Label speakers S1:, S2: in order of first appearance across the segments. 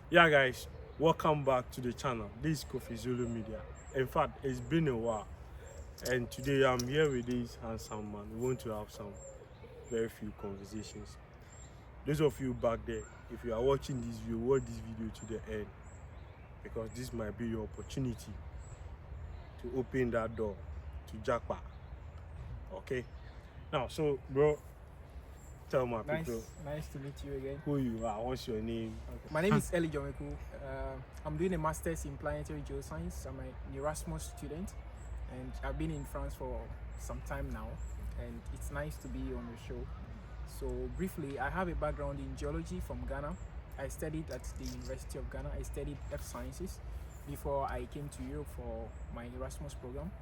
S1: Yeah, guys, welcome back to the channel. This is Kofizulu Media. In fact, it's been a while, and today I'm here with this handsome man. We want to have some very few conversations. Those of you back there, if you are watching this video, watch this video to the end, because this might be your opportunity to open that door to jackpot. Okay? Now, so bro, tell my people
S2: Nice to meet you again.
S1: who you are. What's your name?
S2: Okay. My name is EMJM. I'm doing a master's in planetary geoscience. I'm an Erasmus student, and I've been in France for some time now. And it's nice to be on the show. So briefly, I have a background in geology from Ghana. I studied at the University of Ghana. I studied Earth Sciences before I came to Europe for my Erasmus program.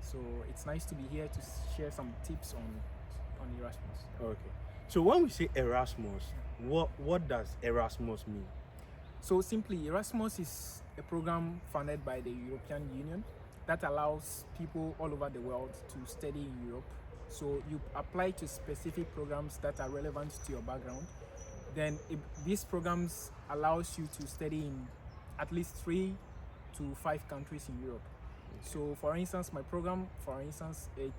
S2: So it's nice to be here to share some tips on Erasmus.
S1: Okay. So when we say Erasmus, what does Erasmus mean?
S2: So simply, Erasmus is a program funded by the European Union that allows people all over the world to study in Europe. So you apply to specific programs that are relevant to your background. Then these programs allows you to study in at least 3 to 5 countries in Europe. So for instance, my program, it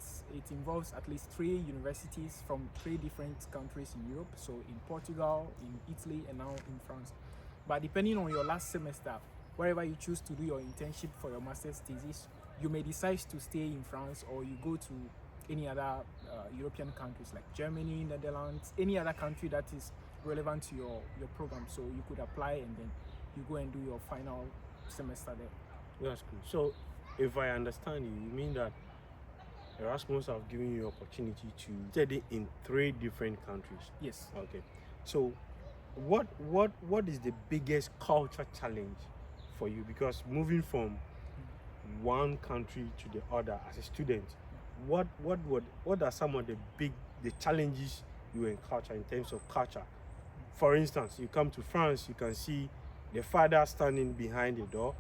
S2: involves at least 3 universities from 3 different countries in Europe. So in Portugal, in Italy, and now in France. But depending on your last semester, wherever you choose to do your internship for your master's thesis, you may decide to stay in France, or you go to any other European countries like Germany, Netherlands, any other country that is relevant to your program. So you could apply and then you go and do your final semester there.
S1: That's cool. So if I understand you, you mean that Erasmus have given you opportunity to study in 3 different countries?
S2: Yes.
S1: Okay. So what is the biggest culture challenge for you? Because moving from one country to the other as a student, what are some of the challenges you encounter in terms of culture? For instance, you come to France, you can see the father standing behind the door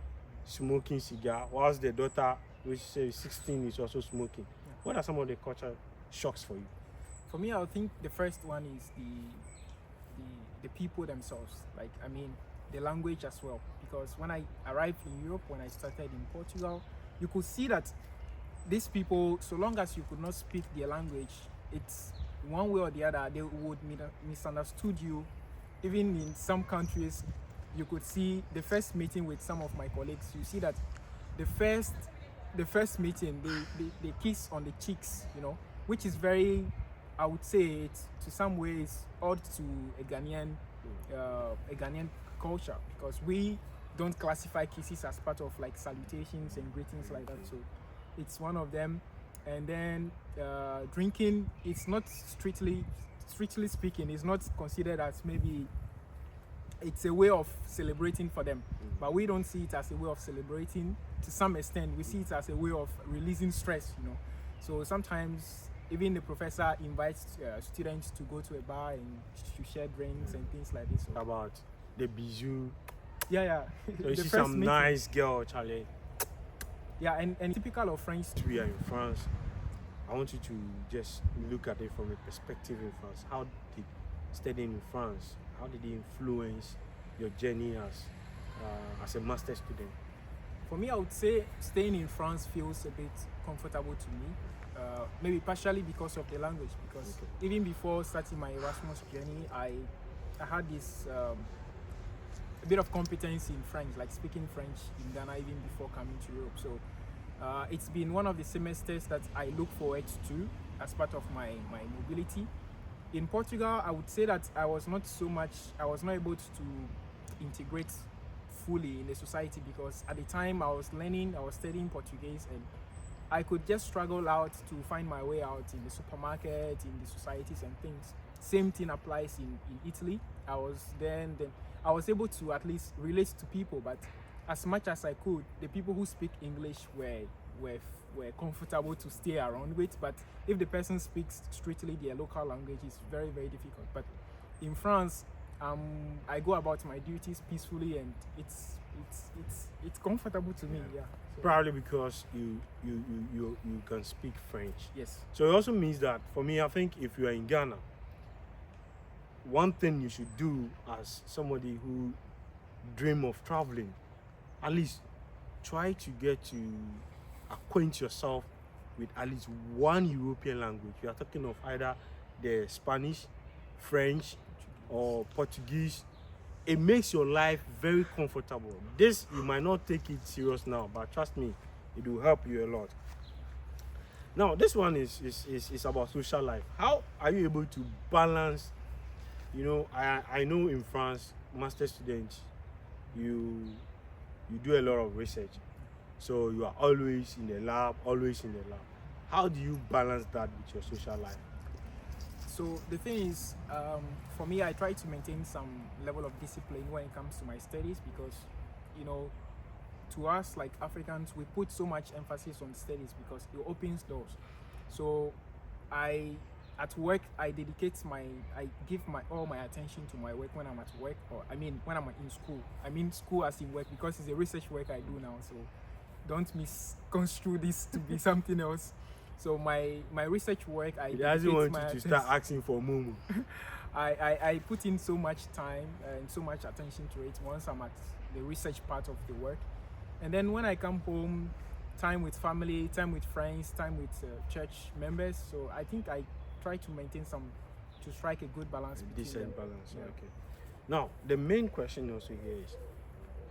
S1: smoking cigar, whilst the daughter, which is 16, is also smoking. Yeah. What are some of the culture shocks for you?
S2: For me, I think the first one is the people themselves. Like, I mean, the language as well. Because when I arrived in Europe, when I started in Portugal, you could see that these people, so long as you could not speak their language, it's one way or the other, they would misunderstood you. Even in some countries, you could see the first meeting with some of my colleagues, you see that the first meeting, they kiss on the cheeks, you know, which is very, I would say, it's to some ways odd to a Ghanaian culture, because we don't classify kisses as part of like salutations and greetings like that. So it's one of them. And then drinking, it's not strictly speaking, it's not considered as, maybe it's a way of celebrating for them, but we don't see it as a way of celebrating. To some extent, we see it as a way of releasing stress, you know. So sometimes even the professor invites students to go to a bar and to share drinks and things like this. So
S1: about the bijou.
S2: Yeah.
S1: So you see some meeting. Nice girl, Charlie.
S2: Yeah, and typical of French.
S1: We are in France. I want you to just look at it from a perspective in France. How did studying in France, how did it influence your journey as a master's student?
S2: For me, I would say staying in France feels a bit comfortable to me. Maybe partially because of the language, because even before starting my Erasmus journey, I had this a bit of competence in French, like speaking French in Ghana even before coming to Europe. So it's been one of the semesters that I look forward to as part of my mobility. In Portugal, I would say that I was not able to integrate fully in the society, because at the time I was studying Portuguese, and I could just struggle out to find my way out in the supermarket, in the societies and things. Same thing applies in Italy. I was able to at least relate to people, but as much as I could, the people who speak English were comfortable to stay around with. But if the person speaks strictly their local language, it's very, very difficult. But in France, I go about my duties peacefully, and it's comfortable to me. Yeah.
S1: So probably because you can speak French.
S2: Yes.
S1: So it also means that, for me, I think if you are in Ghana, one thing you should do as somebody who dream of traveling, at least try to get to acquaint yourself with at least one European language. We are talking of either the Spanish, French, or Portuguese. It makes your life very comfortable. This, you might not take it serious now, but trust me, it will help you a lot. Now, this one is about social life. How are you able to balance? You know, I know in France, master students, you do a lot of research, so you are always in the lab. How do you balance that with your social life?
S2: So the thing is, for me, I try to maintain some level of discipline when it comes to my studies, because, you know, to us like Africans, we put so much emphasis on studies because it opens doors. So at work, I give all my attention to my work when I'm at work, or I mean when I'm in school. I mean school as in work, because it's a research work I do now. So don't misconstrue this to be something else. So my research work,
S1: He doesn't want you to start asking for Mumu.
S2: I put in so much time and so much attention to it once I'm at the research part of the work. And then when I come home, time with family, time with friends, time with church members. So I think I try to maintain to strike a good balance.
S1: Decent balance, yeah. Okay. Now, the main question also here is,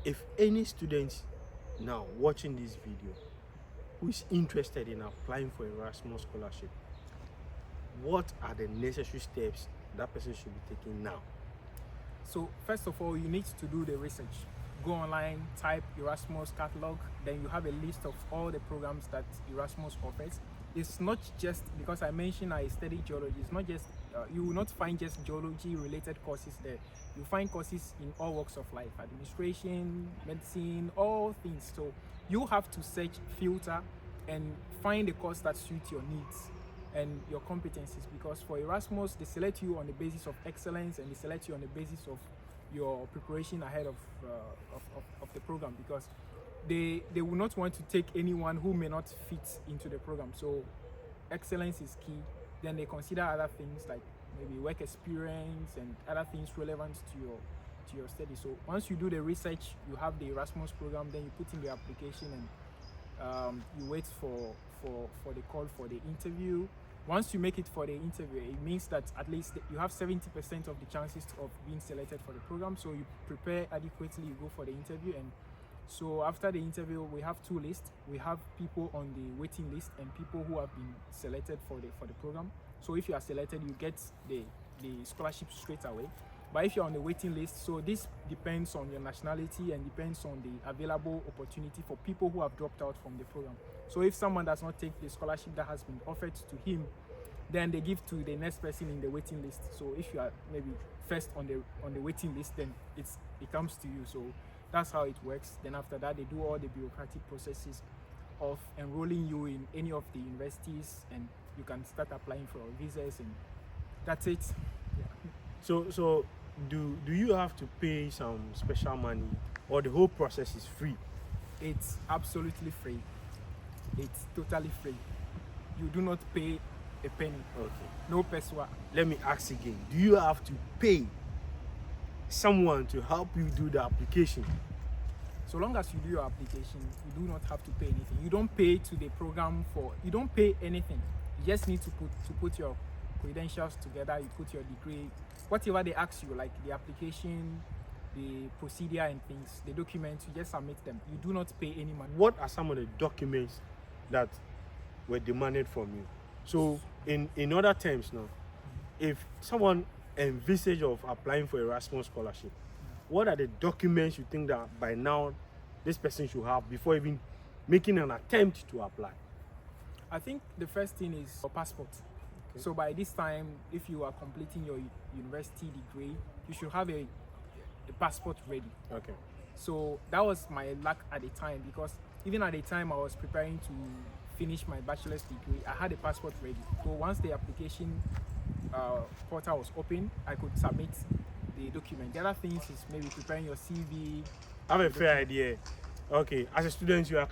S1: if any student now watching this video who is interested in applying for Erasmus scholarship, what are the necessary steps that person should be taking now?
S2: So first of all, you need to do the research. Go online, type Erasmus catalog, then you have a list of all the programs that Erasmus offers. It's not just, because I mentioned I study geology, it's not just, you will not find just geology related courses there. You find courses in all walks of life, administration, medicine, all things. So you have to search, filter, and find a course that suits your needs and your competencies, because for Erasmus, they select you on the basis of excellence, and they select you on the basis of your preparation ahead of the program, because they will not want to take anyone who may not fit into the program. So excellence is key. Then they consider other things like maybe work experience and other things relevant to your study. So once you do the research, you have the Erasmus program, then you put in the application, and you wait for the call for the interview. Once you make it for the interview, it means that at least you have 70% of the chances of being selected for the program. So you prepare adequately, you go for the interview. And so after the interview, we have two lists. We have people on the waiting list and people who have been selected for the program. So if you are selected, you get the scholarship straight away. But if you're on the waiting list, so this depends on your nationality and depends on the available opportunity for people who have dropped out from the program. So if someone does not take the scholarship that has been offered to him, then they give to the next person in the waiting list. So if you are maybe first on the waiting list, then it comes to you. So that's how it works. Then after that, they do all the bureaucratic processes of enrolling you in any of the universities, and you can start applying for visas, and that's it. Yeah.
S1: So do you have to pay some special money, or the whole process is free?
S2: It's absolutely free. It's totally free. You do not pay a penny.
S1: Okay.
S2: No peswa.
S1: Let me ask again. Do you have to pay someone to help you do the application?
S2: So long as you do your application, you do not have to pay anything. You don't pay to the program you don't pay anything. You just need to put your credentials together. You put your degree, whatever they ask you, like the application, the procedure and things, the documents, you just submit them. You do not pay any money.
S1: What are some of the documents that were demanded from you? So in other terms now, if someone envisage of applying for Erasmus scholarship, what are the documents you think that by now this person should have before even making an attempt to apply?
S2: I think the first thing is your passport. Okay. So by this time, if you are completing your university degree, you should have a passport ready.
S1: Okay.
S2: So that was my luck at the time, because even at the time I was preparing to finish my bachelor's degree, I had a passport ready. So once the application portal was open, I could submit the document. The other things is maybe preparing your CV.
S1: I have a fair idea. Okay, as a student, you are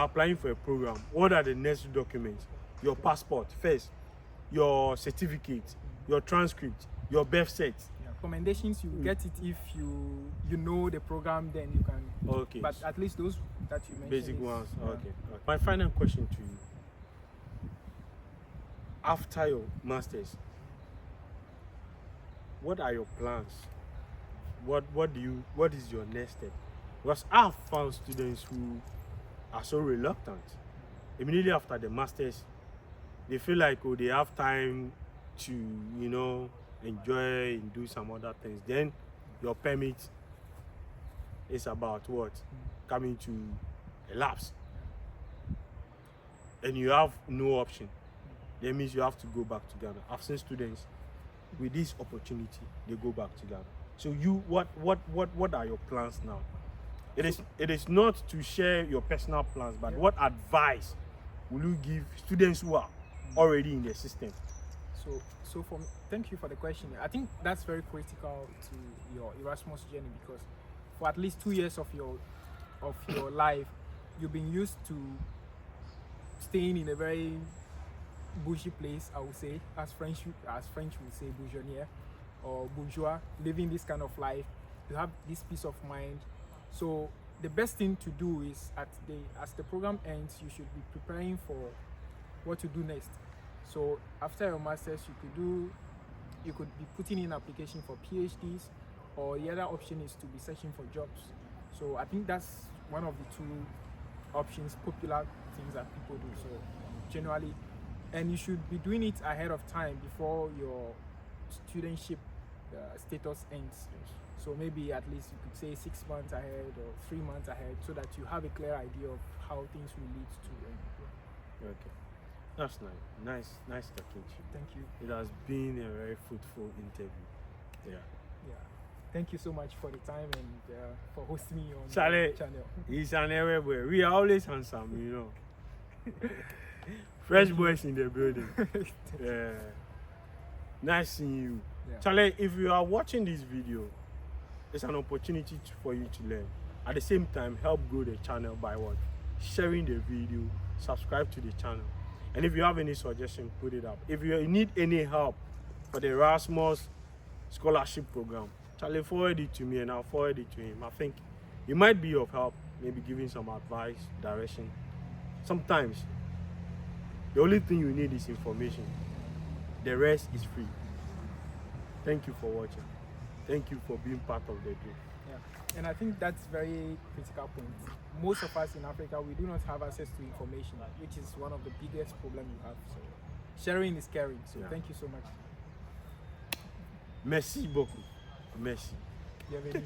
S1: applying for a program. What are the necessary documents? Your passport first, your certificate, your transcript, your birth cert.
S2: Yeah. Recommendations, you get it if you know the program, then you can.
S1: Okay.
S2: But at least those that you mentioned.
S1: Basic ones.
S2: Yeah.
S1: Okay. My final question to you: after your masters, what are your plans? What is your next step? Because I've found students who are so reluctant. Immediately after the masters, they feel like, oh, they have time to, you know, enjoy and do some other things. Then your permit is about what? Coming to elapse. And you have no option. That means you have to go back to Ghana. I've seen students with this opportunity, they go back to Ghana. So you, what are your plans now? It is not to share your personal plans, but what advice will you give students who are already in the system?
S2: So thank you for the question. I think that's very critical to your Erasmus journey, because for at least 2 years of your life, you've been used to staying in a very bougie place, I would say, as French would say, bourgeois or bourgeois, living this kind of life. You have this peace of mind. So the best thing to do is as the program ends, you should be preparing for what to do next. So after your masters, you could be putting in application for PhDs, or the other option is to be searching for jobs. So I think that's one of the two options, popular things that people do. So generally, and you should be doing it ahead of time before your studentship status ends. So maybe at least you could say 6 months ahead or 3 months ahead, so that you have a clear idea of how things will lead to.
S1: Okay, that's nice talking to you.
S2: Thank you.
S1: It has been a very fruitful interview. Yeah.
S2: Thank you so much for the time and for hosting me on
S1: Charlie,
S2: the channel.
S1: He's an everywhere. We are always handsome, you know. Fresh boys in the building. Yeah. Nice seeing you.
S2: Yeah.
S1: Charlie, if you are watching this video, it's an opportunity for you to learn. At the same time, help grow the channel by what? Sharing the video, subscribe to the channel. And if you have any suggestion, put it up. If you need any help for the Erasmus scholarship program, Charlie, forward it to me and I'll forward it to him. I think it might be of help, maybe giving some advice, direction. Sometimes the only thing you need is information. The rest is free. Thank you for watching. Thank you for being part of the group.
S2: Yeah, and I think that's very critical point. Most of us in Africa, we do not have access to information, which is one of the biggest problems we have. So sharing is caring. So thank you so much.
S1: Merci beaucoup. Merci.
S2: Bienvenue.